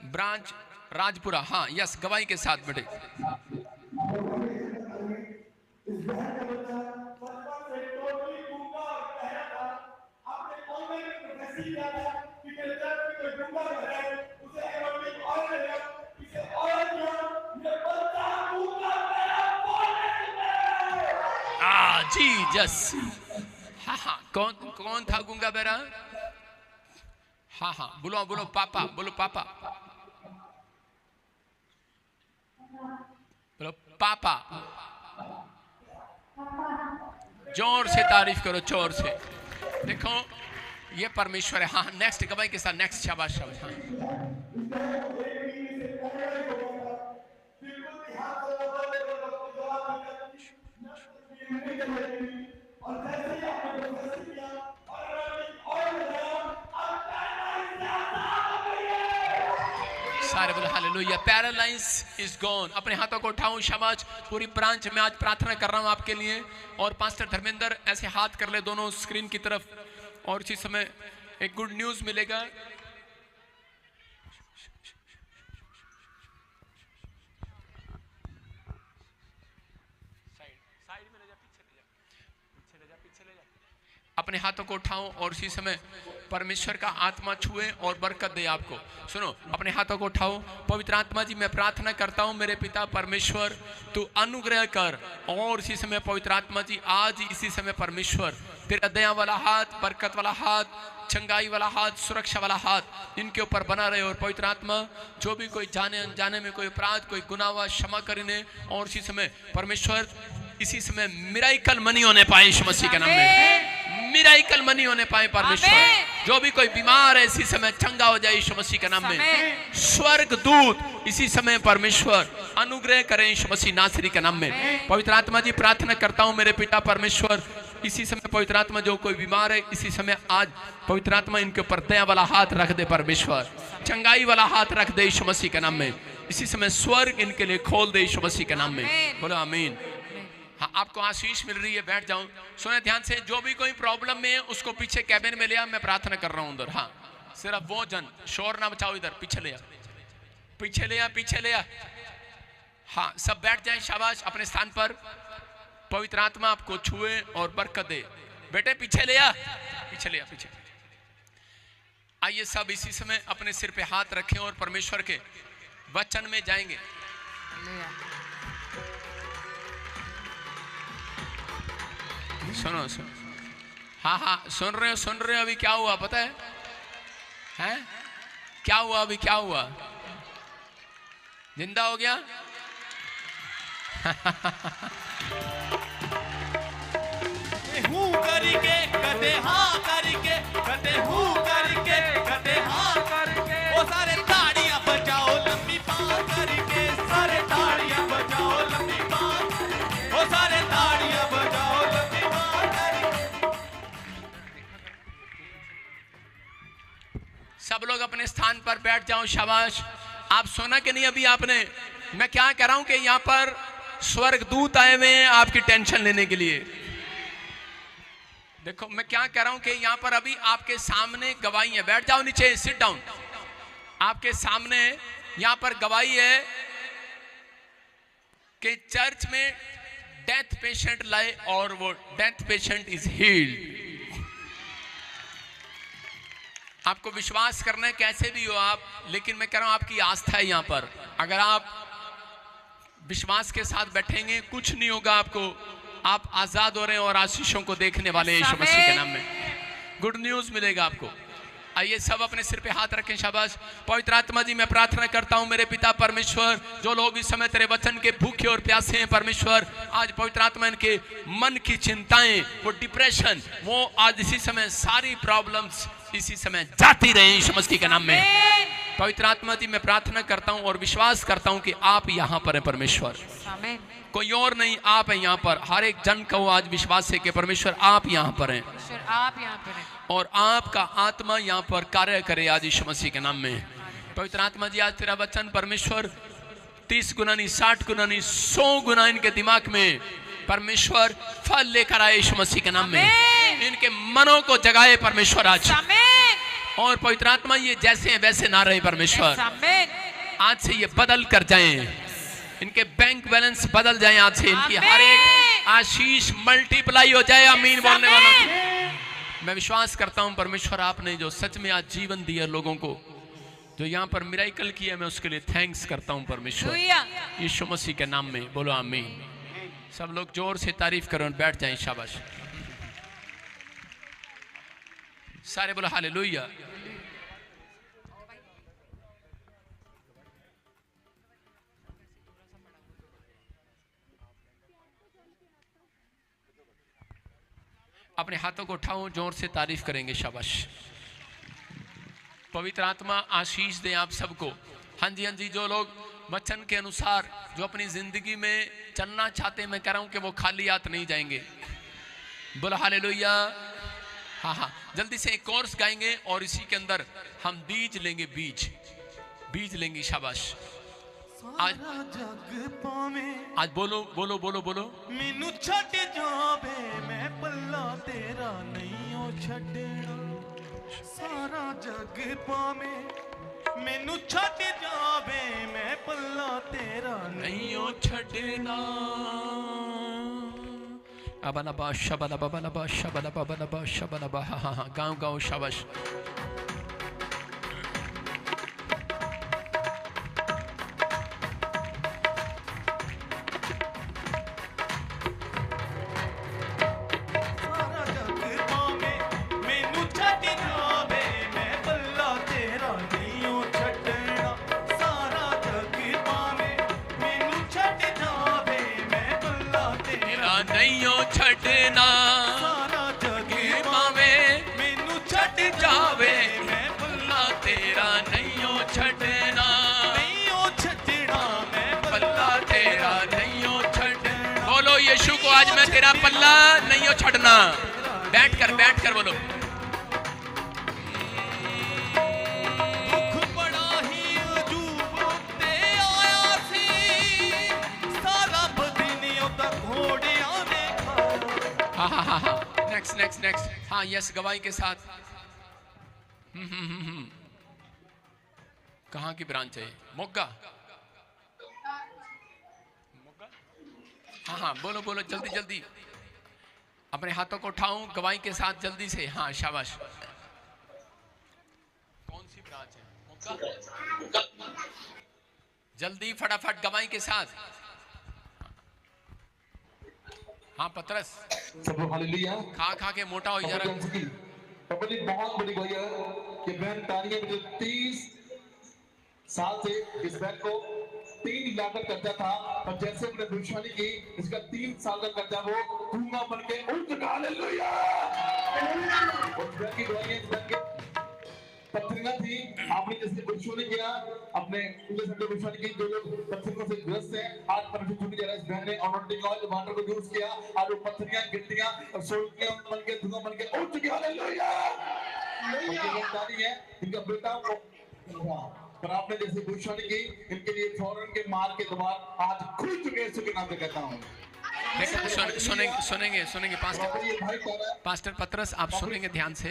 Branch Rajpura, हाँ yes, गवाही के साथ बेटे। जी जस, हाँ हाँ, कौन कौन था गूंगा बेरा? हाँ हाँ, बोलो बोलो पापा, बोलो पापा, बोलो पापा, जोर से तारीफ करो, जोर से। देखो ये परमेश्वर है। हाँ नेक्स्ट गवाही के साथ, नेक्स्ट, शाबाश शाबाश। हाँ सारे बोले हालेलुया। Paralyse is gone. अपने हाथों को उठाऊं, शाबाश। पूरी ब्रांच में आज प्रार्थना कर रहा हूं आपके लिए। और पास्टर धर्मेंद्र ऐसे हाथ कर ले दोनों स्क्रीन की तरफ, और इसी समय एक गुड न्यूज मिलेगा। अपने हाथों को उठाओ और इसी समय परमेश्वर का आत्मा छुए और बरकत दे आपको। सुनो, अपने हाथों को उठाओ। पवित्र आत्मा जी, मैं प्रार्थना करता हूं मेरे पिता परमेश्वर, तू अनुग्रह कर। और इसी समय पवित्र आत्मा जी, आज इसी समय परमेश्वर तेरा दया वाला हाथ, बरकत वाला हाथ, चंगाई वाला हाथ, सुरक्षा वाला हाथ इनके ऊपर बना रहे। और पवित्र आत्मा, जो भी कोई जाने अनजाने में कोई अपराध, कोई गुनाह हुआ, क्षमा करने। और इसी समय परमेश्वर, इसी समय मिराइकल मनी होने पाए यीशु मसीह के नाम में, मिराइकल मनी होने पाए परमेश्वर। जो भी कोई बीमार है इसी समय चंगा हो जाए यीशु मसीह के नाम में। स्वर्ग दूत इसी समय परमेश्वर अनुग्रह करें यीशु मसीह नासरी के नाम में। पवित्र आत्मा जी, प्रार्थना करता हूं मेरे पिता परमेश्वर, इसी समय पवित्र आत्मा, जो कोई बीमार है इसी समय आज पवित्र आत्मा इनके ऊपर दया वाला हाथ रख दे परमेश्वर, चंगाई वाला हाथ रख दे यीशु मसीह के नाम में। इसी समय स्वर्ग इनके लिए खोल दे यीशु मसीह के नाम में। बोलो आमीन। हाँ, आपको आशीष मिल रही है, बैठ जाओ। सुने ध्यान से, जो भी कोई प्रॉब्लम में है उसको पीछे कैबिन में ले आ, मैं प्रार्थना कर रहा हूं उधर। हाँ, सिर्फ वो जन, शोर ना बचाओ, इधर पीछे ले आ, पीछे ले आ, पीछे ले आ। हाँ, सब बैठ जाए, शाबाश, अपने स्थान पर। पवित्र आत्मा आपको छुए और बरकत दे। बेटे पीछे ले आ, पीछे ले आ, पीछे। आइए सब इसी समय अपने सिर पे हाथ रखें और परमेश्वर के वचन में जाएंगे। सुनो सुनो, हाँ हाँ, सुन रहे हो, सुन रहे हो। अभी क्या हुआ पता है? हैं? क्या हुआ अभी, क्या हुआ? जिंदा हो गया? हूँ करके कदे हाँ करके, कदे हूँ करके कदे हाँ करके। ओ सारे ताड़ियां बजाओ लंबी बात करके, सारे ताड़ियां बजाओ लंबी बात करके। ओ सारे ताड़ियां बजाओ लंबी बात करके। सब लोग अपने स्थान पर बैठ जाओ, शाबाश। आप सुना कि नहीं अभी आपने? मैं क्या कह रहा हूं कि यहाँ पर स्वर्गदूत आए हुए हैं आपकी टेंशन लेने के लिए। देखो मैं क्या कह रहा हूं कि यहाँ पर अभी आपके सामने गवाही है। बैठ जाओ नीचे, सिट डाउन। आपके सामने यहाँ पर गवाही है कि चर्च में डेथ पेशेंट लाए और वो डेथ पेशेंट इज हील्ड। आपको विश्वास करना है कैसे भी हो आप, लेकिन मैं कह रहा हूं आपकी आस्था है यहाँ पर। अगर आप विश्वास के साथ बैठेंगे कुछ नहीं होगा आपको। आप आजाद हो रहे हैं और आशीषों को देखने वाले यीशु मसीह के नाम में। गुड न्यूज मिलेगा आपको। आइए सब अपने सिर पे हाथ रखें, शाबाश। पवित्र आत्मा जी, मैं प्रार्थना करता हूं मेरे पिता परमेश्वर, जो लोग इस समय तेरे वचन के भूखे और प्यासे हैं परमेश्वर, आज पवित्र आत्मा इनके मन की चिंताएं, वो डिप्रेशन, वो आज इसी समय सारी प्रॉब्लम्स इसी समय जाती रहे यीशु मसीह के नाम में। पवित्र आत्मा जी, मैं प्रार्थना करता हूं और विश्वास करता हूं कि आप यहां पर हैं परमेश्वर, कोई और नहीं, आप हैं यहाँ पर। हर एक जन को आज विश्वास है कि परमेश्वर आप यहाँ पर हैं, आप यहाँ पर हैं और आपका आत्मा यहाँ पर कार्य करे आज यीशु मसीह के नाम में। पवित्र आत्मा जी, आज तेरा वचन परमेश्वर 30 गुना नहीं, 60 गुना नहीं, 100 गुना इनके दिमाग में परमेश्वर फल लेकर आए यीशु मसीह के नाम में। इनके मनों को जगाए परमेश्वर आज। और पवित्र आत्मा, ये जैसे हैं वैसे ना रहे परमेश्वर। आज से ये बदल कर जाएं, इनके बैंक बैलेंस बदल जाएं आज से, इनकी हर एक आशीष मल्टीप्लाई हो जाए। आमीन बोलने वालों की मैं विश्वास करता हूं परमेश्वर आपने जो सच में आज जीवन दिया लोगों को, जो यहाँ पर मिराकल किया, मैं उसके लिए थैंक्स करता हूं परमेश्वर यीशु मसीह के नाम में। बोलो आमीन। सब लोग जोर से तारीफ करो और बैठ जाएं। शाबाश। सारे बोलो हालेलुया। अपने हाथों को उठाओ, जोर से तारीफ करेंगे। शाबाश। पवित्र आत्मा आशीष दे आप सबको। हाँ जी, हाँ जी। जो लोग वचन के अनुसार जो अपनी जिंदगी में चलना चाहते हैं, मैं कह रहा हूं कि वो खाली हाथ नहीं जाएंगे। बोलो हालेलुया। हाँ हाँ, जल्दी से एक कोर्स गाएंगे और इसी के अंदर हम बीज लेंगे, बीज लेंगे। शाबाश। आज बोलो बोलो बोलो बोलो। मैनू छड्ड जावे मैं पल्ला तेरा नहीं ओ छड्डना, सारा जग पावे मैनू छड्ड जावे मैं पल्ला तेरा नहीं ओ छड्डना। अबला बा शबला बबला बा शबला बबला बा शबला बा। हाँ हाँ, गाँव गाँव। शाबाश। यीशु को आज मैं तेरा पल्ला नहीं हो छड़ना। बैठ कर बोलो। दुख बड़ा ही अजूब ते आया सी, सारा बदनियों तक घोड़ियां ने खाया। हाँ। नेक्स्ट। हाँ यस, गवाही के साथ। कहाँ की ब्रांच है? मोगा। हाँ बोलो बोलो, जल्दी। अपने हाथों को उठाऊं गवाही के साथ जल्दी से। हाँ शाबाश। कौन सी ब्रांच है? जल्दी फटाफट गवाही के साथ। हाँ पतरस, खा के मोटा हो जा रहा है। बहुत बड़ी गवाही है कि बहन तानिया मुझे 30 साल से इस बहन को 3 लाख का कर्जा था, और जैसे हमने भविष्यवाणी की इसका 3 साल का कर्जा वो धुआं बन के उठ चुका। हालेलुया। की गवाही पत्थरियां थी, आपने जैसे भविष्यवाणी किया, अपने भविष्यवाणी की, जो लोग पत्थरों से ग्रस्त हैं आज परमेश्वर छूट जा रहा है। इस बहन ने अनॉइंटिंग ऑयल वाटर को यूज किया और वो पत्थरियां गिट्टियां और सोल्टियां बन के धुआं बन के उठ चुकी। हालेलुया। इनका बेटा पर आपने जैसे भविष्यवाणी की, इनके लिए फौरन के मार के द्वार आज खुल चुके हैं। के नाम से कहता हूँ। सुनेंगे पास्टर पतरस, आप सुनेंगे ध्यान से।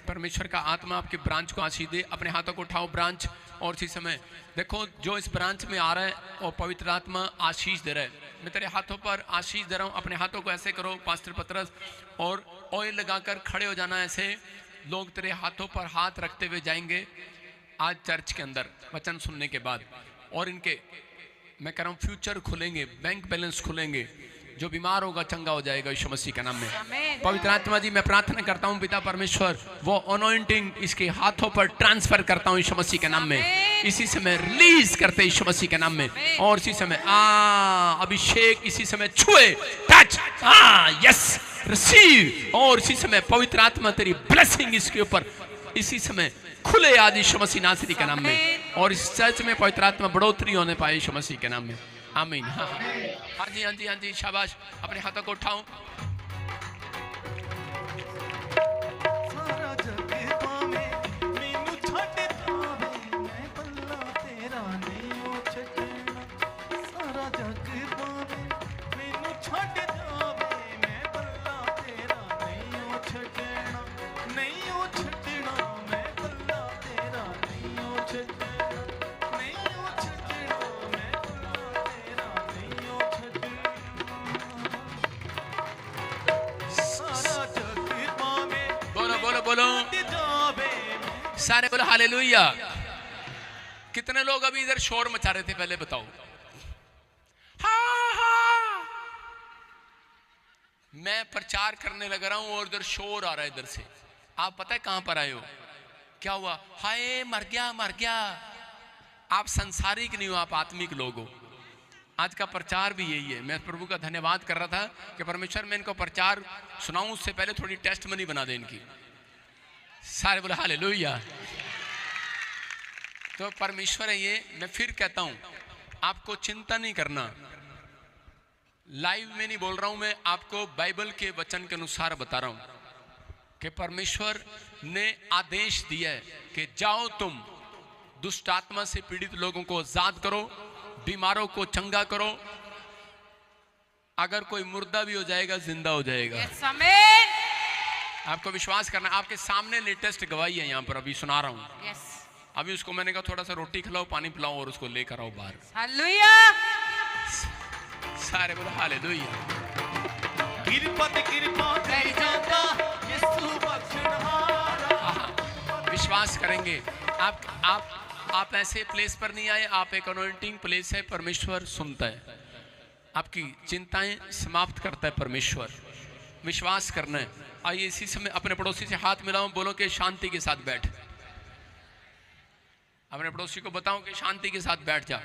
परमेश्वर का आत्मा आपके ब्रांच को आशीष दे। अपने हाथों को उठाओ ब्रांच, और इसी समय देखो जो इस ब्रांच में आ रहा है और पवित्र आत्मा आशीष दे रहा है। मैं तेरे हाथों पर आशीष दे रहा हूँ। अपने हाथों को ऐसे करो पास्टर पतरस, और ऑयल लगाकर खड़े हो जाना। ऐसे लोग तेरे हाथों पर हाथ रखते हुए जाएंगे आज चर्च के अंदर वचन सुनने के बाद, और इनके मैं कह रहा हूँ फ्यूचर खुलेंगे, बैंक बैलेंस खुलेंगे। जो बीमार होगा चंगा हो जाएगा यीशु मसीह के नाम में। पवित्र आत्मा जी मैं प्रार्थना करता हूँ पिता परमेश्वर, वो अनॉइंटिंग इसके हाथों पर ट्रांसफर करता हूँ यीशु मसीह के नाम में। इसी समय रिलीज करते यीशु मसीह के नाम में, और इसी समय अभिषेक इसी समय छुए, टच, यस, रिसीव। और इसी समय पवित्र आत्मा तेरी ब्लेसिंग इसके ऊपर इसी समय खुले आज यीशु मसीह नासरी के नाम में, और इस चर्च में पवित्र आत्मा बढ़ोतरी होने पाए यीशु मसीह के नाम में। आमीन। हाँ जी, शाबाश। अपने हाथों को उठाऊं। सारा जग पावे मैनू छड्ड जावे मैं पल्ला तेरा नहीं ओ छड्डना, सारा जग पावे मैनू छड्ड जावे मैं पल्ला तेरा नहीं ओ छड्डना, नहीं ओ छड्डना मैं पल्ला तेरा नहीं ओ छड्डना, नहीं ओ छड्डना। सारे बोलो हालेलुया। कितने लोग अभी इधर शोर मचा रहे थे पहले बताओ? हाँ हाँ, मैं प्रचार करने लग रहा हूं और इधर शोर आ रहा है इधर से। आप पता है कहां पर आए हो? क्या हुआ? हाय मर गया मर गया। आप संसारिक नहीं हो, आप आत्मिक लोग हो। आज का प्रचार भी यही है। मैं प्रभु का धन्यवाद कर रहा था कि परमेश्वर मैं इनको प्रचार सुनाऊं उससे पहले थोड़ी टेस्ट मनी बना दे इनकी। सारे बोले हालेलुया। तो परमेश्वर है ये। मैं फिर कहता हूं आपको चिंता नहीं करना। लाइव में नहीं बोल रहा हूं, मैं आपको बाइबल के वचन के अनुसार बता रहा हूं कि परमेश्वर ने आदेश दिया है कि जाओ तुम दुष्ट आत्मा से पीड़ित लोगों को आजाद करो, बीमारों को चंगा करो। अगर कोई मुर्दा भी हो जाएगा जिंदा हो जाएगा। Yes, amen. आपको विश्वास करना। आपके सामने लेटेस्ट गवाही है यहाँ पर, अभी सुना रहा हूँ। Yes. अभी उसको मैंने कहा थोड़ा सा रोटी खिलाओ, पानी पिलाओ और उसको लेकर आओ बाहर। Hallelujah. सारे बोलो हालेलुया। कृपा करी जाता यीशु बख्शनहारा। विश्वास करेंगे। आप ऐसे प्लेस पर नहीं आए, आप एक अनॉइंटिंग प्लेस है। परमेश्वर सुनता है, आपकी चिंताएं समाप्त करता है परमेश्वर। विश्वास करना है। आइए इसी समय अपने पड़ोसी से हाथ मिलाओ, बोलो कि शांति के साथ बैठ। अपने पड़ोसी को बताओ कि शांति के साथ बैठ जा।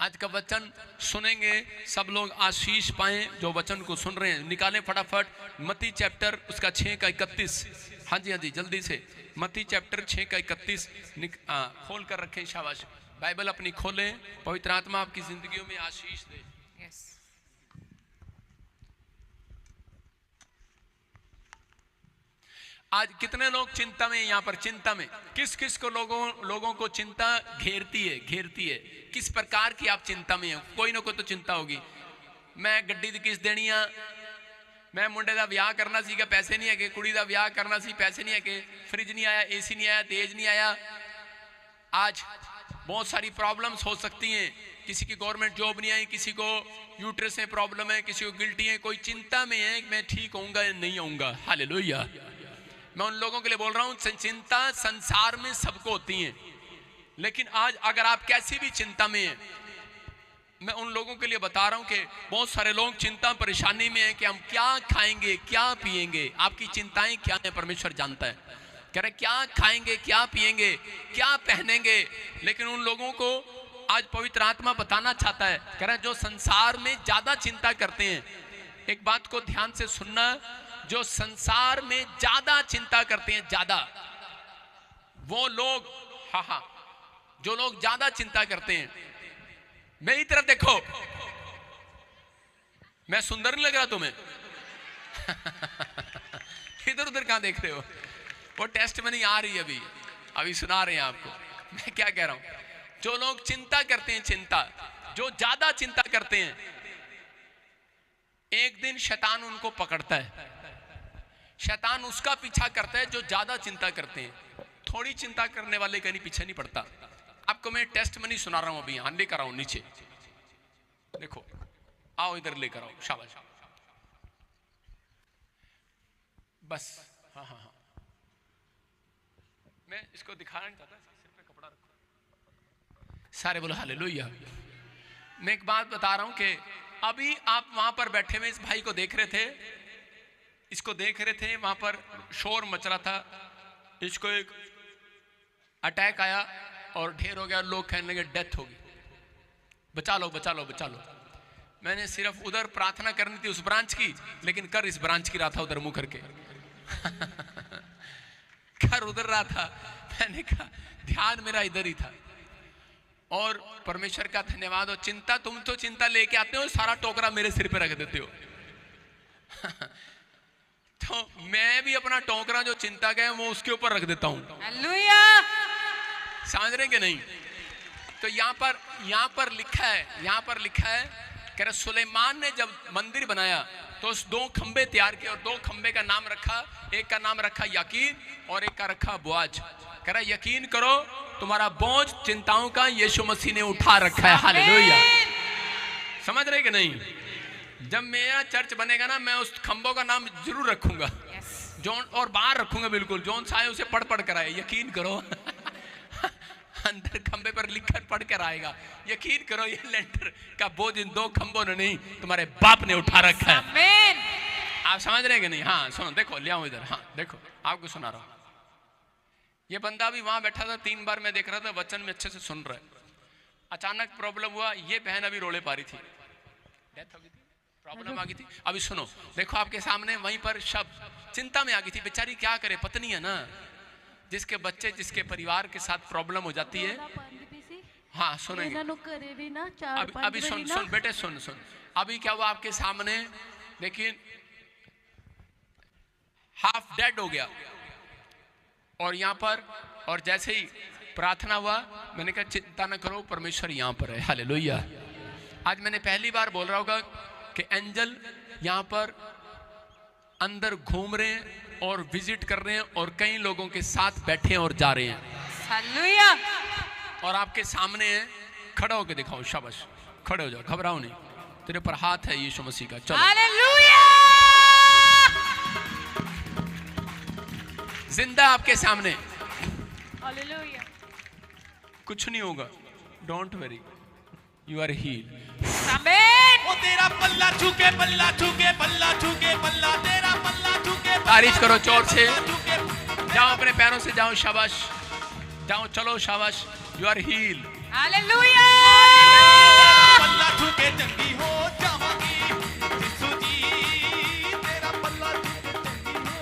आज का वचन सुनेंगे, सब लोग आशीष पाएं जो वचन को सुन रहे हैं। निकालें फटाफट मत्ती चैप्टर उसका 6 का 31। हाँ जी जल्दी से मत्ती चैप्टर 6 का 31 खोल कर रखें। शाबाश। बाइबल अपनी खोलें। पवित्र आत्मा आपकी जिंदगियों में आशीष दे। Yes. आज कितने लोग चिंता में, यहाँ पर चिंता में किस किस को लोगों को चिंता घेरती है। किस प्रकार की आप चिंता में हो? कोई ना कोई तो चिंता होगी। मैं गड्डी दी किस देनी आ, मैं मुंडे का ब्याह करना सी, पैसे नहीं है, कुड़ी का ब्याह करना सी, पैसे नहीं है, फ्रिज नहीं आया, एसी नहीं आया, तेज नहीं आया। आज बहुत सारी प्रॉब्लम्स हो सकती हैं। किसी की गवर्नमेंट जॉब नहीं आई, किसी को यूट्रस में प्रॉब्लम है, किसी को गिल्टी है, कोई चिंता में है मैं ठीक होऊंगा या नहीं होऊंगा। हालेलुया। मैं उन लोगों के लिए बोल रहा हूं, चिंता संसार में सबको होती है, लेकिन आज अगर आप कैसी भी चिंता में हैं, मैं उन लोगों के लिए बता रहा हूं कि बहुत सारे लोग चिंता परेशानी में हैं कि हम क्या खाएंगे, क्या पिएंगे। आपकी चिंताएं क्या है परमेश्वर जानता है। कह रहे क्या खाएंगे, क्या पिएंगे, क्या पहनेंगे। लेकिन उन लोगों को आज पवित्र आत्मा बताना चाहता है। कह रहे जो संसार में ज्यादा चिंता करते हैं, एक बात को ध्यान से सुनना, जो संसार में ज्यादा चिंता करते हैं, ज्यादा वो लोग, हाँ, जो लोग ज्यादा चिंता करते हैं, मेरी तरफ देखो। मैं सुंदर नहीं लग रहा तुम्हें? इधर उधर कहां देख रहे हो? वो टेस्ट में नहीं आ रही अभी सुना रहे हैं आपको। मैं क्या कह रहा हूं, जो लोग चिंता करते हैं, चिंता जो ज्यादा चिंता करते हैं, एक दिन शैतान उनको पकड़ता है। शैतान उसका पीछा करता है जो ज्यादा चिंता करते हैं। थोड़ी चिंता करने वाले का नहीं पीछे नहीं पड़ता। आपको मैं टेस्ट में नहीं सुना रहा हूं, अभी यहां लेकर आओ नीचे, देखो, आओ इधर लेकर आओ। शाबाश, बस। हाँ, मैं इसको दिखाना नहीं चाहता, सिर पे कपड़ा रखो। सारे बोलो हालेलुया। मैं एक बात बता रहा हूं कि अभी आप वहां पर बैठे हुए इस भाई को देख रहे थे, इसको देख रहे थे, वहां पर शोर मच रहा था, इसको एक अटैक आया और ढेर हो गया, लोग कहने लगे डेथ होगी, बचा लो बचा लो बचा लो। मैंने सिर्फ उधर प्रार्थना करनी थी उस ब्रांच की, लेकिन कर इस ब्रांच की रहा था, उधर मुंह करके कर उधर रहा था। मैंने कहा ध्यान मेरा इधर ही था। और परमेश्वर का धन्यवाद हो। चिंता, तुम तो चिंता लेके आते हो, सारा टोकरा मेरे सिर पे रख देते हो। तो मैं भी अपना टोकरा जो चिंता का है वो उसके ऊपर रख देता हूं। हालेलुया। समझ रहे कि नहीं? तो यहाँ पर लिखा है कह रहे सुलेमान ने जब मंदिर बनाया तो उस 2 खंबे तैयार किए और 2 खंबे का नाम रखा, एक का नाम रखा यकीन और एक का रखा बोझ। कह रहा यकीन करो तुम्हारा बोझ चिंताओं का यीशु मसीह ने उठा रखा है। हालेलुया। समझ रहे कि नहीं? जब मेरा चर्च बनेगा ना, मैं उस खंभों का नाम जरूर रखूंगा। जोन और बाहर रखूंगा बिल्कुल, जोन सा है उसे पढ़ पढ़ कर आए, यकीन करो। अंदर खंबे पर लिखकर पढ़ कर आएगा, यकीन करो ये लेंटर का बोझ इन 2 खंबों ने नहीं, तुम्हारे बाप ने उठा रखा है। आमीन। आप समझ रहे हैं कि नहीं? हाँ सुनो, देखो ले आओ इधर। हाँ देखो आपको सुना रहा हूं। ये बंदा भी वहां बैठा था, 3 बार मैं देख रहा था, वचन में अच्छे से सुन रहा है। अचानक प्रॉब्लम हुआ, ये बहन अभी रोले पा रही थी, डेथ हो गई थी, प्रॉब्लम आ गई थी। अभी सुनो, देखो आपके सामने वहीं पर शब्द चिंता में आ गई थी बेचारी, क्या करे, पत्नी है ना, जिसके बच्चे जिसके परिवार के साथ प्रॉब्लम हो जाती है। हाँ सुनेंगे अभी सुन सुन बेटे सुन सुन। अभी क्या हुआ आपके सामने, लेकिन हाफ डेड हो गया, और यहाँ पर, और जैसे ही प्रार्थना हुआ मैंने कहा चिंता न करो, परमेश्वर यहाँ पर है। हालेलुया। आज मैंने पहली बार बोल रहा होगा कि एंजल यहाँ पर अंदर घूम रहे हैं और विजिट कर रहे हैं, और कई लोगों के साथ बैठे हैं और जा रहे हैं। हालेलुया। और आपके सामने है, खड़ा होकर दिखाओ, शाबाश, खड़े हो जाओ, घबराओ नहीं, तेरे पर हाथ है यीशु मसीह का। चलो हालेलुया। जिंदा आपके सामने, हालेलुया। कुछ नहीं होगा, don't worry, you are heal. आमीन। ओ तेरा पल्ला छूके, पल्ला छूके, पल्ला छूके, पल्ला तेरा पल्ला छूके, तारीफ करो जोर से, छूके। जाओ अपने पैरों से जाओ, शाबाश, जाओ, चलो शाबाश, यू आर हील। हालेलुया। पल्ला छूके चंगी हो जावांगी, यीशु जी तेरा पल्ला छूके चंगी हो।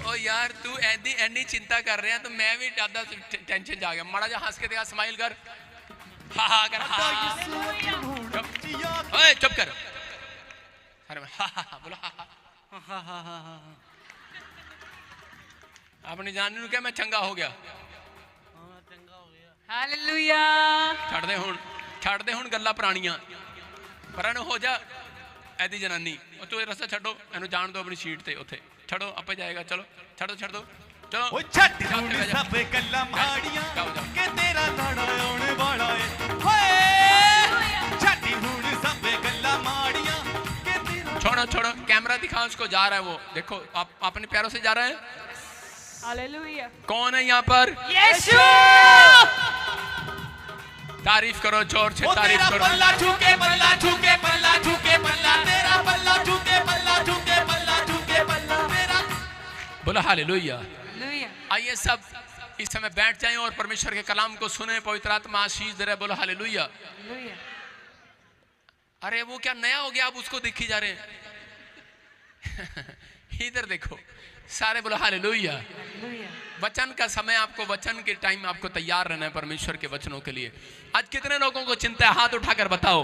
ओ यार तू ऐनी चिंता कर रहे हैं तो मैं भी ज्यादा टेंशन जा गया। माड़ा जा हंस के देखा, स्माइल कर, हा हा कर, हा। ओए चुप कर, अरे हा हा बोलो, हा। आपने जान क्या मैं चंगा हो गया। हालेलुया। छड़ दे हुण गल्लां पुराणियां, पर हो जा ऐदी जनानी, तू ये रस्ता छड्डो, इन्हू जान दो अपनी सीट ते, उत्थे छड्डो, आपे जाएगा, चलो छड़ दो चलो। ओ छट सब गल्लां माड़ियां के तेरा लाड़ा आउण वाला है, होए छट हुण सब गल्लां माड़ियां के तेरा। छोड़ो छोड़ो, कैमरा दिखाओ उसको, जा रहा है वो, देखो आप अपने पैरों से जा रहा है। हालेलुया। कौन है यहाँ पर? यीशु। तारीफ करो जोर से, तारीफ करो। पल्ला छूके, पल्ला छूके, पल्ला छूके, पल्ला तेरा पल्ला छूके, पल्ला छूके, पल्ला छूके, पल्ला तेरा। बोला हालेलुया। हालेलुया। आइए सब इस समय बैठ जाएं और परमेश्वर के कलाम को सुने, पवित्र आत्मा आशीष दे रहा है। बोलो हालेलुया। हालेलुया। अरे वो क्या नया हो गया, आप उसको देखी जा रहे हैं। इधर देखो सारे, बोलो हालेलुया। हालेलुया। वचन का समय, आपको वचन के टाइम आपको तैयार रहना है परमेश्वर के वचनों के लिए। आज कितने लोगों को चिंता है, हाथ उठाकर बताओ।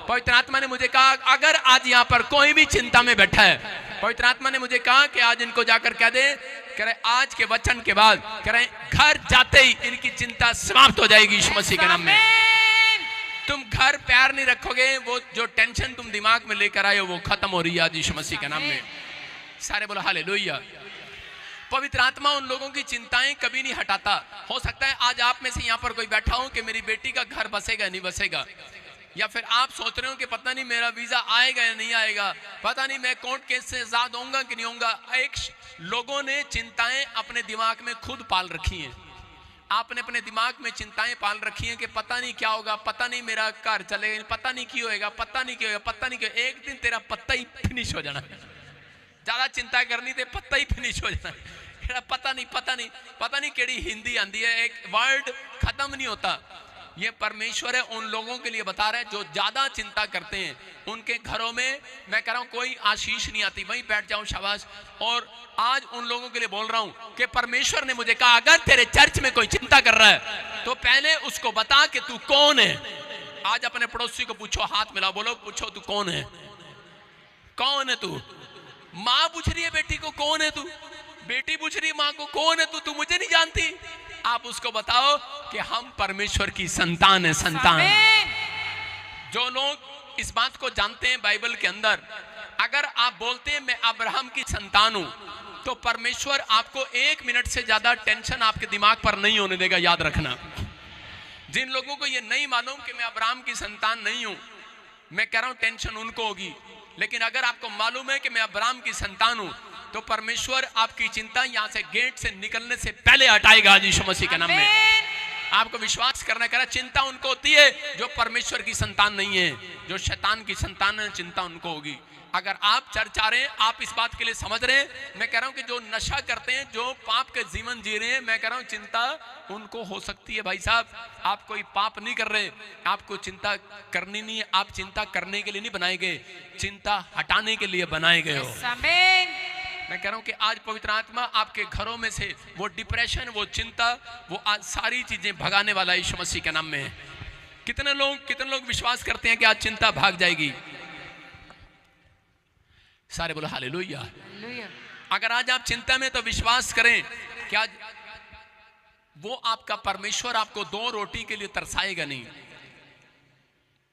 पवित्र आत्मा ने मुझे कहा अगर आज यहाँ पर कोई भी चिंता में बैठा है, पवित्र आत्मा ने मुझे कहा कि आज इनको जाकर कह दे, कह रहे आज के वचन के बाद, कह रहे घर जाते ही इनकी चिंता समाप्त हो जाएगी यीशु मसीह के नाम में। तुम घर पैर नहीं रखोगे, वो जो टेंशन तुम दिमाग में लेकर आए हो वो खत्म हो रही है आज यीशु मसीह के नाम में। सारे बोलो हालेलुया। पवित्र आत्मा उन लोगों की चिंताएं कभी नहीं हटाता। हो सकता है आज आप में से यहाँ पर कोई बैठा हो कि मेरी बेटी का घर बसेगा नहीं बसेगा, या फिर आप सोच रहे हो कि पता नहीं मेरा वीजा आएगा या नहीं आएगा, पता नहीं मैं कोर्ट केस से आजाद होऊंगा कि नहीं होऊंगा। एक लोगों ने चिंताएं अपने दिमाग में खुद पाल रखी हैं। आपने अपने दिमाग में चिंताएं पाल रखी हैं कि पता नहीं क्या होगा, पता नहीं मेरा घर चलेगा, पता नहीं क्यों होएगा, पता नहीं क्यों होगा, पता नहीं क्यों। एक दिन तेरा पत्ता ही फिनिश हो जाना। ज्यादा चिंता करनी तो पत्ता ही फिनिश हो जाना। पता नहीं केड़ी हिंदी आंदी है, एक वर्ड खत्म नहीं होता। ये परमेश्वर है उन लोगों के लिए बता रहा है जो ज्यादा चिंता करते हैं, उनके घरों में मैं कह रहा हूं कोई आशीष नहीं आती। वहीं बैठ जाऊं, शाबाश। और आज उन लोगों के लिए बोल रहा हूं कि परमेश्वर ने मुझे कहा अगर तेरे चर्च में कोई चिंता कर रहा है तो पहले उसको बता कि तू कौन है। आज अपने पड़ोसी को पूछो, हाथ मिलाओ, बोलो पूछो तू कौन है, कौन है तू। माँ पूछ रही है बेटी को कौन है तू, बेटी पूछ रही है माँ को कौन है तू, तू मुझे नहीं जानती। आप उसको बताओ कि हम परमेश्वर की संतान है, संतान। जो लोग इस बात को जानते हैं बाइबल के अंदर, अगर आप बोलते हैं मैं अब्राहम की संतान हूं, तो परमेश्वर आपको 1 मिनट से ज्यादा टेंशन आपके दिमाग पर नहीं होने देगा। याद रखना, जिन लोगों को यह नहीं मालूम कि मैं अब्राहम की संतान नहीं हूं, मैं कह रहा हूं टेंशन उनको होगी। लेकिन अगर आपको मालूम है कि मैं अब्राहम की संतान हूं, तो परमेश्वर आपकी चिंता यहाँ से गेट से निकलने से पहले हटाएगा आज यीशु मसीह के नाम में। आपको विश्वास करना करा, चिंता उनको होती है जो परमेश्वर की संतान नहीं है, जो शैतान की संतान है, चिंता उनको होगी। अगर आप चर्च आ रहे हैं, आप इस बात के लिए समझ रहे हैं, मैं कह रहा हूं कि जो नशा करते हैं, जो पाप के जीवन जी रहे हैं, मैं कह रहा हूं चिंता उनको हो सकती है। भाई साहब, आप कोई पाप नहीं कर रहे, आपको चिंता करनी नहीं है। आप चिंता करने के लिए नहीं बनाए गए, चिंता हटाने के लिए बनाए गए हो। मैं कह रहा हूं कि आज पवित्र आत्मा आपके घरों में से वो डिप्रेशन, वो चिंता, वो आज सारी चीजें भगाने वाला यीशु मसीह के नाम में है। कितने लोग विश्वास करते हैं कि आज चिंता भाग जाएगी? सारे बोलो हालेलुया। अगर आज आप चिंता में, तो विश्वास करें कि आज वो आपका परमेश्वर आपको 2 रोटी के लिए तरसाएगा नहीं,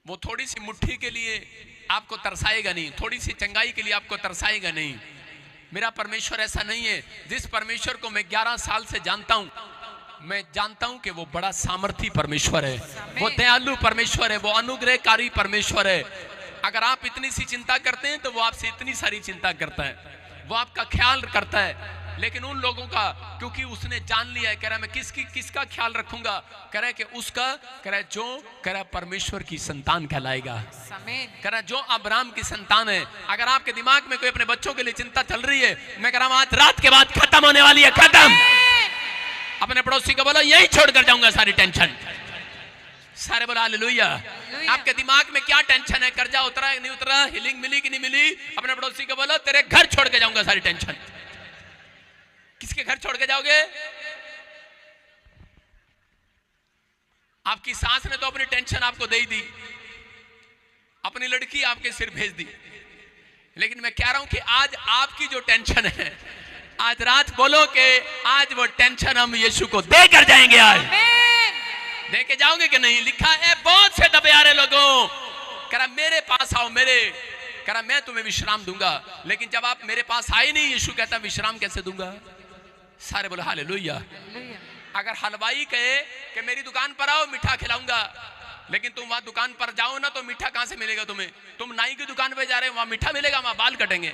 वो थोड़ी सी मुट्ठी के लिए आपको तरसाएगा नहीं, थोड़ी सी चंगाई के लिए आपको तरसाएगा नहीं। मेरा परमेश्वर ऐसा नहीं है। जिस परमेश्वर को मैं 11 साल से जानता हूं, मैं जानता हूं कि वो बड़ा सामर्थी परमेश्वर है, वो दयालु परमेश्वर है, वो अनुग्रहकारी परमेश्वर है। अगर आप इतनी सी चिंता करते हैं, तो वो आपसे इतनी सारी चिंता करता है, वो आपका ख्याल करता है। लेकिन उन लोगों का, क्योंकि उसने जान लिया है, कह रहा है मैं किसका ख्याल रखूंगा, कह रहा है कि उसका, कह रहा है जो, कह रहा है परमेश्वर की संतान कहलाएगा, कह रहा है जो अब्राहम की संतान है। अगर आपके दिमाग में कोई अपने बच्चों के लिए चिंता चल रही है, मैं कह रहा हूं आज रात के बाद खत्म होने वाली है, खत्म। अपने पड़ोसी को बोलो यही छोड़कर जाऊंगा सारी टेंशन। सारे बोला हालेलुया। आपके दिमाग में क्या टेंशन है, कर्जा उतरा है नहीं उतरा, हीलिंग मिली कि नहीं मिली, अपने पड़ोसी को बोलो तेरे घर छोड़ के जाऊंगा सारी टेंशन। किसके घर छोड़ के जाओगे? आपकी सास ने तो अपनी टेंशन आपको दे ही दी, अपनी लड़की आपके सिर भेज दी। लेकिन मैं कह रहा हूं कि आज आपकी जो टेंशन है, आज रात बोलो कि आज वो टेंशन हम यीशु को देकर जाएंगे। आज देके जाओगे कि नहीं? लिखा है बहुत से दबे आ रहे लोगों, कह रहा मेरे पास आओ, कह रहा मैं तुम्हें विश्राम दूंगा। लेकिन जब आप मेरे पास आए नहीं, यीशु कहता विश्राम कैसे दूंगा? सारे बोलो हालेलुया। अगर हलवाई कहे कि मेरी दुकान पर आओ मीठा खिलाऊंगा, लेकिन तुम वहां दुकान पर जाओ ना, तो मीठा कहां से मिलेगा तुम्हें? तुम नाई की दुकान पे जा रहे हो, वहां मीठा मिलेगा? वहां बाल कटेंगे।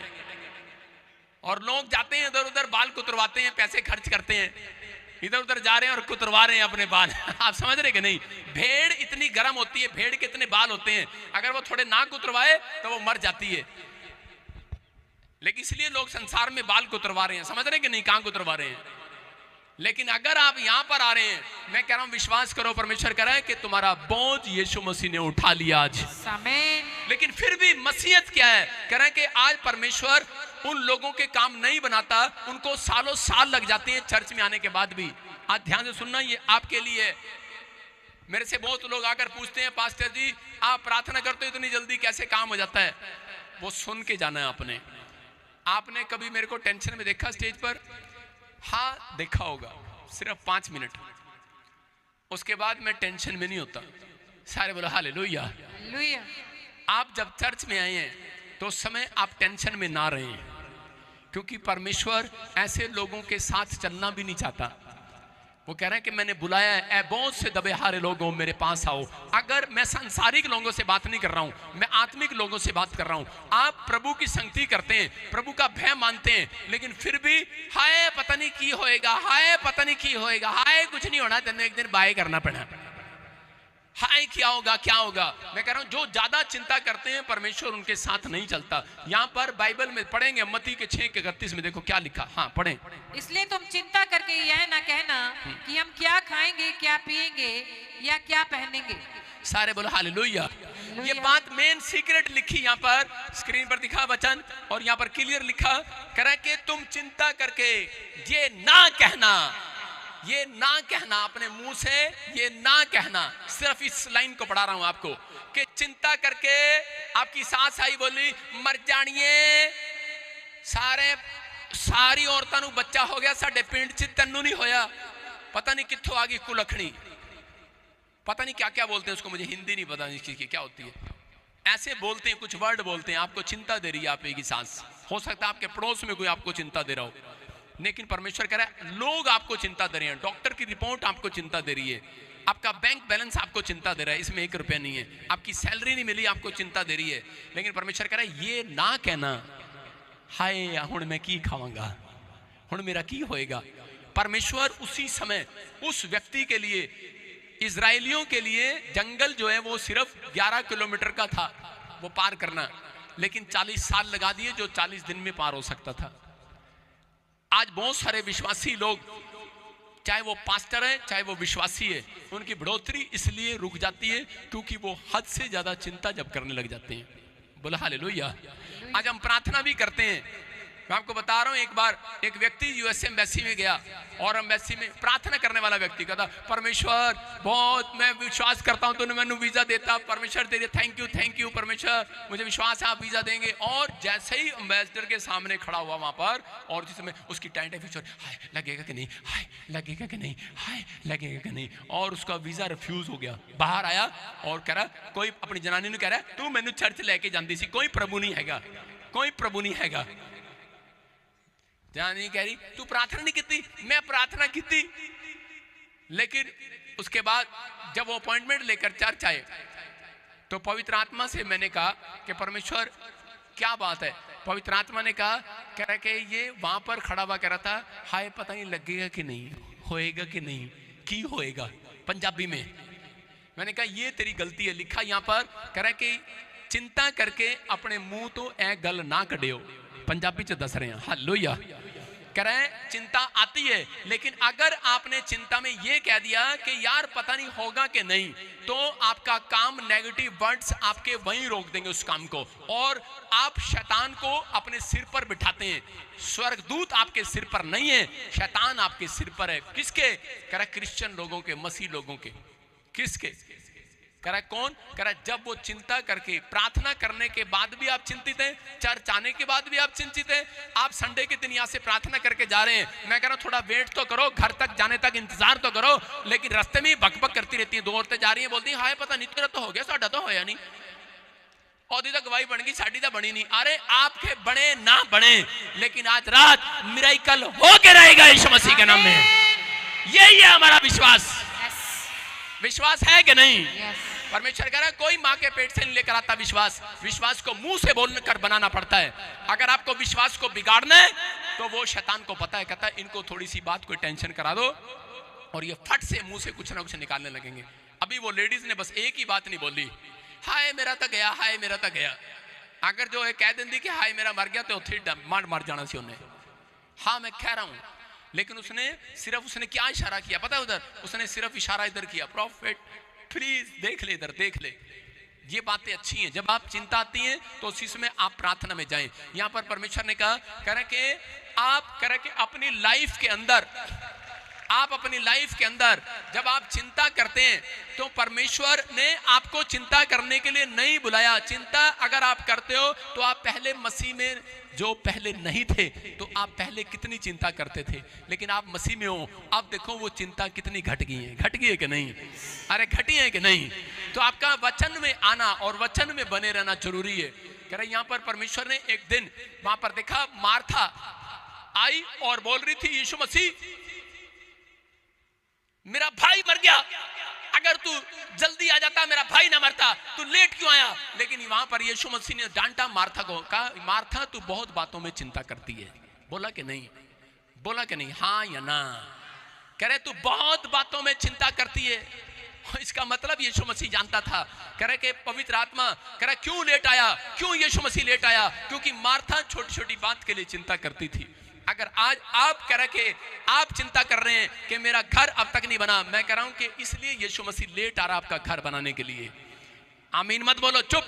और लोग जाते हैं इधर उधर, बाल कुतरवाते हैं, पैसे खर्च करते हैं, इधर उधर जा रहे हैं और कुतरवा रहे हैं अपने बाल। आप समझ रहे कि नहीं? भेड़ इतनी गर्म होती है, भेड़ के इतने बाल होते हैं, अगर वो थोड़े ना कुतरवाए तो वो मर जाती है। लेकिन इसलिए लोग संसार में बाल कुतरवा रहे हैं, समझ रहे हैं कि नहीं कहां कुतरवा रहे हैं। लेकिन अगर आप यहां पर आ रहे हैं, मैं कह रहा हूं विश्वास करो, परमेश्वर कह रहा है कि तुम्हारा बोझ यीशु मसीह ने उठा लिया आज। लेकिन फिर भी मसीहत क्या है? कह रहे हैं कि आज परमेश्वर उन लोगों के काम नहीं बनाता, उनको सालों साल लग जाते हैं चर्च में आने के बाद भी। आज ध्यान से सुनना, ये आपके लिए। मेरे से बहुत लोग आकर पूछते हैं पास्टर जी आप प्रार्थना करते हो इतनी जल्दी कैसे काम हो जाता है? वो सुन के जाना है आपने कभी मेरे को टेंशन में देखा स्टेज पर? हाँ देखा होगा, सिर्फ 5 मिनट, उसके बाद मैं टेंशन में नहीं होता। सारे बोलो हालेलुया। आप जब चर्च में आए हैं तो उस समय आप टेंशन में ना रहें, क्योंकि परमेश्वर ऐसे लोगों के साथ चलना भी नहीं चाहता। वो कह रहे हैं कि मैंने बुलाया है, बहुत से दबे हारे लोगों मेरे पास आओ। अगर मैं सांसारिक लोगों से बात नहीं कर रहा हूं, मैं आत्मिक लोगों से बात कर रहा हूं। आप प्रभु की संगति करते हैं, प्रभु का भय मानते हैं, लेकिन फिर भी हाय पता नहीं की होएगा, हाय पता नहीं की होएगा, हाय कुछ नहीं होना, तेने एक दिन बाय करना पड़ा, हाय क्या होगा क्या होगा। मैं कह रहा हूं जो ज्यादा चिंता करते हैं परमेश्वर उनके साथ नहीं चलता। यहां पर बाइबल में पढ़ेंगे मत्ती के 6:31 में, देखो क्या लिखा। हाँ पढ़ें। इसलिए तुम चिंता करके यह ना कहना कि हम क्या खाएंगे, क्या पिएंगे या क्या पहनेंगे। सारे बोलो हालेलुया। ये बात मेन सीक्रेट लिखी यहाँ पर स्क्रीन पर दिखा वचन, और यहाँ पर क्लियर लिखा, कह रहा है कि तुम चिंता करके ये ना कहना, ये ना कहना, अपने मुंह से ये ना कहना। सिर्फ इस लाइन को पढ़ा रहा हूं आपको कि चिंता करके आपकी सास आई बोली मर जानिए, सारी औरतां नू बच्चा हो गया, साडे पिंड च तन्नू नहीं होया, पता नहीं कित्थों आ गई कुलखणी, पता नहीं क्या क्या बोलते हैं उसको, मुझे हिंदी नहीं पता इस चीज की क्या होती है। ऐसे बोलते हैं, कुछ वर्ड बोलते हैं, आपको चिंता दे रही है आपकी सास। हो सकता है आपके पड़ोस में कोई आपको चिंता दे रहा हो, लेकिन परमेश्वर कह रहा है लोग आपको चिंता दे रहे हैं, डॉक्टर की रिपोर्ट आपको चिंता दे रही है, आपका बैंक बैलेंस आपको चिंता दे रहा है, इसमें 1 रुपया नहीं है, आपकी सैलरी नहीं मिली आपको चिंता दे रही है। लेकिन परमेश्वर कह रहा है ये ना कहना, हाय हुण मैं की खावांगा, हुण मेरा की होएगा। परमेश्वर उसी समय उस व्यक्ति के लिए, इजराइलियों के लिए जंगल जो है वो सिर्फ 11 किलोमीटर का था वो पार करना, लेकिन 40 साल लगा दिए जो 40 दिन में पार हो सकता था। आज बहुत सारे विश्वासी लोग, चाहे वो पास्टर है चाहे वो विश्वासी है, उनकी बढ़ोतरी इसलिए रुक जाती है क्योंकि वो हद से ज्यादा चिंता जब करने लग जाते हैं। बोला हालेलुया। आज हम प्रार्थना भी करते हैं। मैं आपको बता रहा हूं, एक बार एक व्यक्ति यूएस एम्बेसी में गया और एम्बेसी में प्रार्थना करने वाला व्यक्ति कहता, परमेश्वर बहुत मैं विश्वास करता हूं तूने मैंने वीजा देता, परमेश्वर तेरे थैंक यू परमेश्वर, मुझे विश्वास है आप वीजा देंगे। और जैसे ही एम्बेसडर के सामने खड़ा हुआ वहां पर, और जिसमें उसकी टेंशन, हाय लगेगा कि नहीं, हाय लगेगा कि नहीं, हाय लगेगा कि नहीं, और उसका वीजा रिफ्यूज हो गया। बाहर आया और कह रहा, कोई अपनी जनानी ने कह रहा तू मैनू चर्च लेके जाती सी, कोई प्रभु नहीं हैगा, कोई प्रभु नहीं हैगा। जनानी कह रही तू प्रार्थना नहीं की, मैं प्रार्थना की थी, लेकिन उसके बाद जब वो अपॉइंटमेंट लेकर चर्च आए तो पवित्र आत्मा से मैंने कहा कि परमेश्वर क्या बात है। पवित्र आत्मा ने कहा, कह रहा कि ये वहां पर खड़ा हुआ कह रहा था, हाय पता नहीं लगेगा कि नहीं, होएगा कि नहीं, की होएगा, पंजाबी में। मैंने कहा ये तेरी गलती है, लिखा यहाँ पर, कह रहा कि चिंता करके अपने मुंह तो ए गल ना कढ़ियो, पंजाबी च दस रहे हैं। हालेलुया। कह रहे हैं चिंता आती है, लेकिन अगर आपने चिंता में ये कह दिया कि यार पता नहीं होगा कि नहीं, तो आपका काम, नेगेटिव वर्ड्स आपके वहीं रोक देंगे उस काम को, और आप शैतान को अपने सिर पर बिठाते हैं। स्वर्गदूत आपके सिर पर नहीं है, शैतान आपके सिर पर है। किसके? कह रहा क्रिश्चियन लोगों के, मसीह लोगों के। किसके? कह रहा कौन? कह रहा जब वो चिंता करके, प्रार्थना करने के बाद भी आप चिंतित हैं, चर्च आने के बाद भी आप चिंतित हैं, आप संडे के दिन यहाँ से प्रार्थना करके जा रहे हैं, मैं कह रहा हूँ थोड़ा वेट तो करो, घर तक जाने तक इंतजार तो करो, लेकिन रास्ते में बकबक करती रहती है। 2 औरतें जा रही हैं, बोलती हैं हाय पता नहीं तेरा तो हो गया, साडा तो होया नहीं, ओदी तो गवाही बन गई, साडी तो बनी नहीं। अरे आपके बने ना बने, लेकिन आज रात मिरेकल होके रहेगा यीशु मसीह के नाम में। यही है हमारा विश्वास। विश्वास है कि नहीं? परमेश्वर कह रहा है कोई माँ के पेट से नहीं लेकर आता विश्वास, विश्वास को मुंह से बोल कर बनाना पड़ता है। अगर आपको विश्वास को बिगाड़ना है तो वो शैतान को पता है, कहता है इनको थोड़ी सी बात कोई टेंशन करा दो और ये फट से मुंह से कुछ ना कुछ निकालने लगेंगे। अभी वो लेडीज ने बस एक ही बात नहीं बोली, हाय मेरा तो गया, हाय मेरा तो गया। अगर जो है कह देंदी कि हाय मेरा मर गया तो मार जाना सी उन्हें। हाँ मैं कह रहा हूं, लेकिन उसने क्या इशारा किया पता है? उधर उसने सिर्फ इशारा इधर किया, प्रॉफिट प्लीज देख ले, इधर देख ले। ये बातें अच्छी हैं। जब आप चिंता आती है तो उसी समय आप प्रार्थना में जाएं। यहां पर परमेश्वर ने कहा, कह रहे कि आप कह रहे कि अपनी लाइफ के अंदर, आप अपनी लाइफ के अंदर जब आप चिंता करते हैं तो परमेश्वर ने आपको चिंता करने के लिए नहीं बुलाया। चिंता अगर आप करते हो तो आप पहले मसीह में, जो पहले नहीं थे तो आप पहले कितनी चिंता करते थे, लेकिन आप मसीह में हो, आप देखो वो चिंता कितनी घट गई है। घट गई है कि नहीं? अरे घटी है कि नहीं? तो आपका वचन में आना और वचन में बने रहना जरूरी है। कह रहे यहाँ पर परमेश्वर ने एक दिन वहां पर देखा, मार्था आई और बोल रही थी, यीशु मसीह मेरा भाई मर गया, अगर तू जल्दी आ जाता मेरा भाई ना मरता, तू लेट क्यों आया? लेकिन वहां पर यीशु मसीह ने डांटा मार्था को, कहा मार्था तू बहुत बातों में चिंता करती है। बोला कि नहीं? बोला कि नहीं? हाँ या ना? कह रहे तू बहुत बातों में चिंता करती है। इसका मतलब यीशु मसीह जानता था। कह रहे कि पवित्र आत्मा कह रहा क्यों लेट आया, क्यों यीशु मसीह लेट आया? क्योंकि मार्था छोटी छोटी बात के लिए चिंता करती थी। अगर आज आप कह रहे कि आप चिंता कर रहे हैं कि मेरा घर अब तक नहीं बना, मैं कह रहा हूं कि इसलिए यीशु मसीह लेट आ रहा आपका घर बनाने के लिए। आमीन मत बोलो, चुप।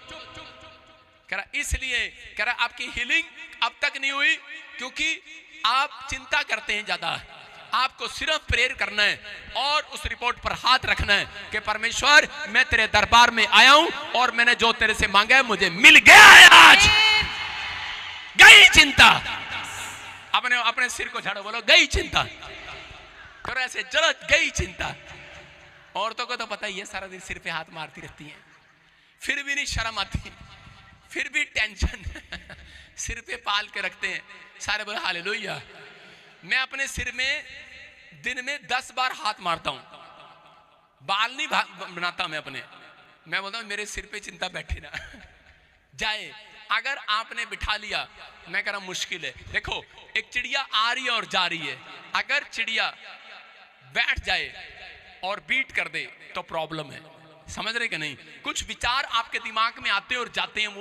कह रहा इसलिए, कह रहा आपकी हीलिंग अब तक नहीं हुई क्योंकि आप चिंता करते हैं ज्यादा। आपको सिर्फ प्रेयर करना है और उस रिपोर्ट पर हाथ रखना है कि परमेश्वर मैं तेरे दरबार में आया हूं और मैंने जो तेरे से मांगा है मुझे मिल गया है। आज गई चिंता। अपने अपने सिर को झाड़ो, बोलो गई चिंता। करो ऐसे, चलो गई चिंता। औरतों को तो पता ही है, सारा दिन सिर पे हाथ मारती रहती हैं, फिर भी नहीं शर्म आती, फिर भी टेंशन सिर पे पाल के रखते हैं। सारे बोले हालेलुया। मैं अपने सिर में दिन में 10 बार हाथ मारता हूं, बाल नहीं बनाता मैं अपने। मैं बोलता हूं मेरे सिर पे चिंता बैठे ना जाए। अगर आपने बिठा लिया, मैं कह रहा हूं मुश्किल है। देखो एक चिड़िया आ रही है और जा रही है, अगर चिड़िया बैठ जाए और बीट कर दे तो प्रॉब्लम है, समझ रहे कि नहीं? कुछ विचार आपके दिमाग में आते हैं और जाते हैं,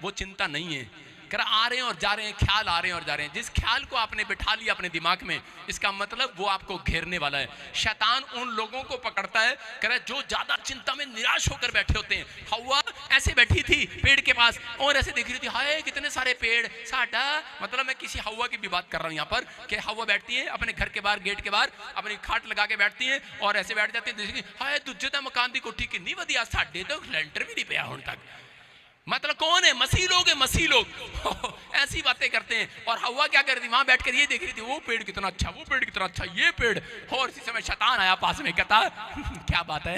वो चिंता नहीं है। कह रहा आ रहे हैं और जा रहे हैं, ख्याल आ रहे हैं और जा रहे हैं। जिस ख्याल को आपने बिठा लिया अपने दिमाग में, इसका मतलब वो आपको घेरने वाला है। शैतान उन लोगों को पकड़ता है, कह रहा जो ज्यादा चिंता में निराश होकर बैठे होते हैं। हव्वा ऐसे बैठी थी पेड़ के पास और ऐसे देख रही थी, हाय कितने सारे पेड़, साडा, मतलब मैं किसी हव्वा की भी बात कर रहा हूं यहाँ पर, कि हव्वा बैठती है अपने घर के बाहर, गेट के बाहर अपनी खाट लगा के बैठती है और ऐसे बैठ जाती है, हाय दूजे दा मकान दी कोठी कितनी वधिया, साडे तो लेंटर भी नहीं पिया हुण तक। मतलब कौन है? मसीह लोग है, मसीह लोग ऐसी बातें करते हैं। और हवा क्या कर रही थी? वहां बैठकर ये देख रही थी, वो पेड़ कितना अच्छा, वो पेड़ कितना अच्छा, ये पेड़। और इसी समय शैतान आया पास में, कहता क्या बात है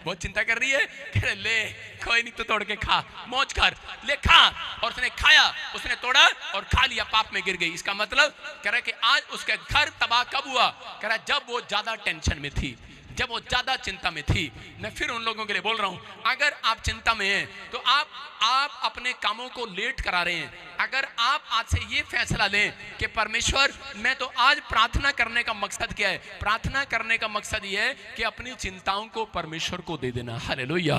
बहुत चिंता कर रही है, कह रहे ले कोई नहीं, तो तोड़ के खा, मौज कर, ले खा। और उसने खाया, उसने तोड़ा और खा लिया, पाप में गिर गई। इसका मतलब कह रहा है कि आज उसके घर तबाह कब हुआ? कह रहा है जब वो ज्यादा टेंशन में थी, जब वो ज्यादा चिंता में थी। मैं फिर उन लोगों के लिए बोल रहा हूं, अगर आप चिंता में हैं तो आप अपने कामों को लेट करा रहे हैं। अगर आप आज से ये फैसला लें कि परमेश्वर मैं तो आज प्रार्थना करने का मकसद क्या है? प्रार्थना करने का मकसद ये है कि अपनी चिंताओं को परमेश्वर को दे देना। हालेलुया।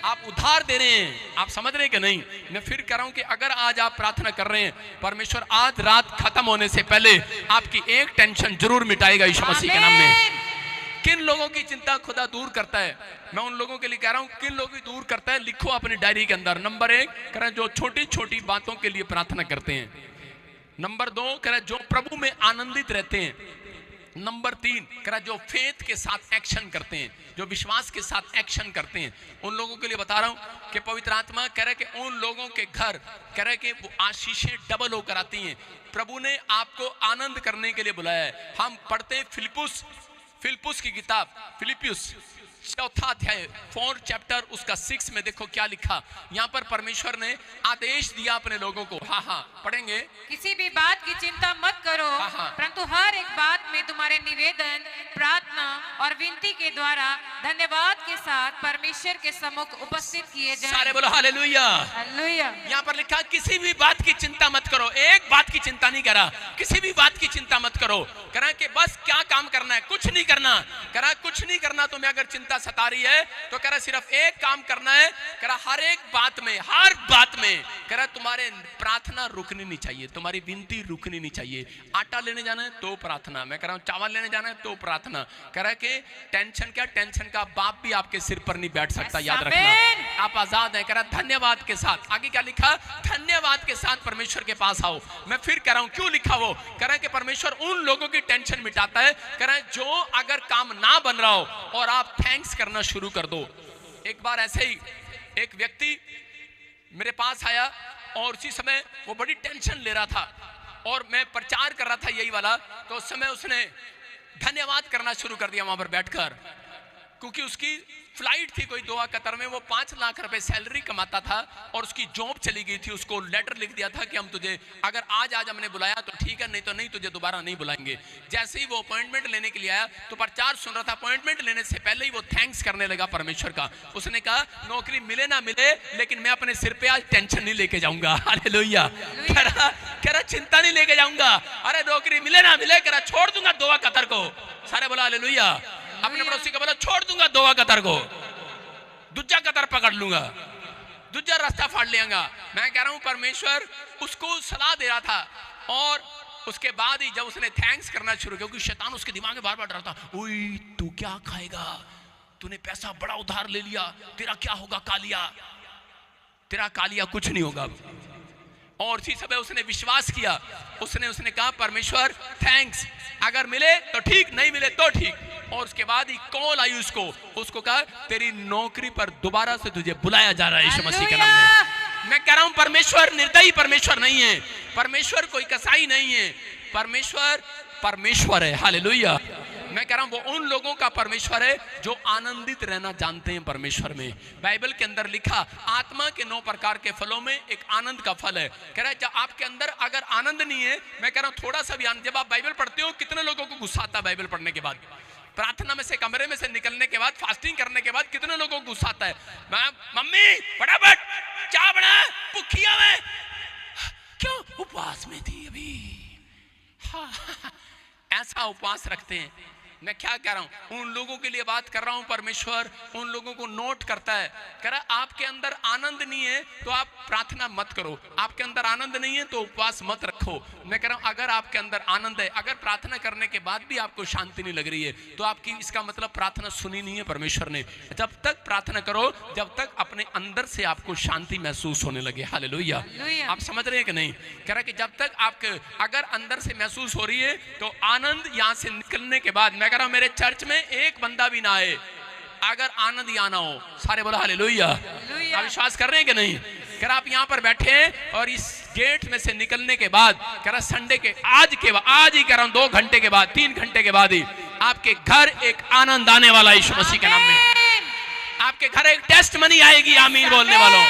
आप उधार दे रहे हैं, आप समझ रहे हैं कि नहीं? मैं फिर कह रहा हूं कि अगर आज आप प्रार्थना कर रहे हैं, परमेश्वर आज रात खत्म होने से पहले आपकी एक टेंशन जरूर मिटाएगा यीशु मसीह के नाम में। किन लोगों की चिंता खुदा दूर करता है? मैं उन लोगों के लिए कह रहा हूं, किन लोगों की दूर करता है लिखो अपनी डायरी के अंदर। नंबर 1 कह रहा है जो छोटी छोटी बातों के लिए प्रार्थना करते हैं। नंबर 2 कह रहा है जो प्रभु में आनंदित रहते हैं। नंबर 3 कह रहा है जो फेथ के साथ एक्शन करते हैं, जो विश्वास के साथ एक्शन करते हैं। उन लोगों के लिए बता रहा हूं कि पवित्र आत्मा कह रहा है कि उन लोगों के घर कह रहा है कि वो आशीषें डबल होकर आती हैं। प्रभु ने आपको आनंद करने के लिए बुलाया है। हम पढ़ते हैं फिलिप्पुस की किताब, फिलिपियुस 4 अध्याय 4 चैप्टर उसका 6 में देखो क्या लिखा। यहाँ पर परमेश्वर ने आदेश दिया अपने लोगों को। हाँ पढ़ेंगे। किसी भी बात की चिंता मत करो, परंतु हर एक बात में तुम्हारे निवेदन, प्रार्थना और विनती के द्वारा धन्यवाद के साथ परमेश्वर के सम्मुख उपस्थित किए जाएं। सारे बोलो हालेलुया। हालेलुया। यहाँ पर लिखा किसी भी बात की चिंता मत करो। एक बात की चिंता नहीं करा, किसी भी बात की चिंता मत करो। करा कि बस क्या काम करना है, कुछ नहीं करना। करा कुछ नहीं करना, तुम्हें अगर चिंता सता रही है तो कह रहा सिर्फ एक काम करना है। कह रहा हर एक बात में, हर बात में कह रहा तुम्हारे प्रार्थना रुकनी नहीं चाहिए, तुम्हारी विनती रुकनी नहीं चाहिए। आटा लेने जाना है तो प्रार्थना, मैं कह रहा हूं चावल लेने जाना है तो प्रार्थना। कह रहा है कि टेंशन क्या, टेंशन का बाप भी आपके सिर पर नहीं बैठ सकता, याद रखना। आप आजाद हैं। कह रहा धन्यवाद के साथ, आगे क्या लिखा? धन्यवाद के साथ परमेश्वर के पास आओ। मैं फिर कह रहा हूं क्यों लिखा वो? कह रहा है कि परमेश्वर उन लोगों की टेंशन मिटाता है। कह रहा है जो अगर काम ना बन रहा हो और आप थैंक्स करना शुरू कर दो। एक बार ऐसे ही एक व्यक्ति मेरे पास आया और उसी समय वो बड़ी टेंशन ले रहा था और मैं प्रचार कर रहा था यही वाला। तो उस समय उसने धन्यवाद करना शुरू कर दिया वहां पर बैठकर, क्योंकि उसकी फ्लाइट थी कोई दोहा कतर में, वो 5 लाख रुपए सैलरी कमाता था और उसकी जॉब चली गई थी। उसको लेटर लिख दिया था कि हम तुझे अगर आज हमने बुलाया तो ठीक है, नहीं तो नहीं, तुझे दोबारा नहीं बुलाएंगे। जैसे ही वो अपॉइंटमेंट लेने के लिए आया तो प्रचार सुन रहा था, अपॉइंटमेंट लेने से पहले ही वो थैंक्स करने लगा परमेश्वर का। उसने कहा नौकरी मिले ना मिले लेकिन मैं अपने सिर पे आज टेंशन नहीं लेके जाऊंगा। हालेलुया। कह रहा चिंता नहीं लेके जाऊंगा। अरे नौकरी मिले ना मिले, कह रहा छोड़ दूंगा दोहा कतर को। सारे बोला हालेलुया। अपने पड़ोसी को बोला छोड़ दूंगा दोहा कतर को, दूजा कतर पकड़ लूंगा, दूजा रास्ता फाड़ लेगा। मैं कह रहा हूं परमेश्वर उसको सलाह दे रहा था और उसके बाद ही जब उसने थैंक्स करना शुरू किया, क्योंकि शैतान उसके दिमाग में बार बार डर रहा था, ओए तू क्या खाएगा, तूने पैसा बड़ा उधार ले लिया, तेरा क्या होगा कालिया, तेरा कालिया कुछ नहीं होगा। और इसी समय उसने विश्वास किया। उसने कहा परमेश्वर थैंक्स, अगर मिले तो ठीक, नहीं मिले तो ठीक। और उसके बाद ही कॉल आई उसको कहा तेरी नौकरी पर दोबारा से तुझे बुलाया जा रहा है यीशु मसीह के नाम में। मैं कह रहा हूं परमेश्वर निर्दयी परमेश्वर नहीं है, परमेश्वर कोई कसाई नहीं है, परमेश्वर है। हालेलुया। मैं कह रहा हूं वो उन लोगों का परमेश्वर है जो आनंदित रहना जानते हैं परमेश्वर में। बाइबल के अंदर लिखा आत्मा के 9 प्रकार के फलों में एक आनंद का फल है। कह रहा है जब आपके अंदर अगर आनंद नहीं है, मैं कह रहा हूं थोड़ा सा भी आनंद, जब आप बाइबल पढ़ते हो कितने लोगों को गुस्सा आता है बाइबल पढ़ने के बाद, प्रार्थना में से कमरे में से निकलने के बाद, फास्टिंग करने के बाद कितने लोगों को गुस्सा आता है, मम्मी फटाफट चाह बना भुखिया में क्यों उपवास में थी अभी। हाँ, ऐसा उपवास रखते हैं। मैं क्या कह रहा हूं, उन लोगों के लिए बात कर रहा हूं। परमेश्वर उन लोगों को नोट करता है, कह रहा आपके अंदर आनंद नहीं है तो आप प्रार्थना मत करो, आपके अंदर आनंद नहीं है तो उपवास मत रखो। मैं कह रहा हूं अगर आपके अंदर आनंद है, अगर प्रार्थना करने के बाद भी आपको शांति नहीं लग रही है तो आपकी, इसका मतलब प्रार्थना सुनी नहीं है परमेश्वर ने। जब तक प्रार्थना करो जब तक अपने अंदर से आपको शांति महसूस होने लगे। हालेलुया। आप समझ रहे हैं कि नहीं? कह रहा कि जब तक आपके अगर अंदर से महसूस हो रही है तो आनंद यहां से निकलने के बाद, मैं कह रहा हूं मेरे चर्च में एक बंदा भी ना आए अगर आनंद ही आना हो। सारे बोला हालेलुया। आप विश्वास कर रहे हैं कि नहीं? कह रहा आप यहां पर बैठे हैं और इस गेट में से निकलने के बाद, कह रहा संडे के आज ही कह रहा हूं 2 घंटे के बाद 3 घंटे के बाद ही आपके घर एक आनंद आने वाला है यीशु मसीह के नाम में। आपके घर एक टेस्ट मनी आएगी। आमीन बोलने वालों।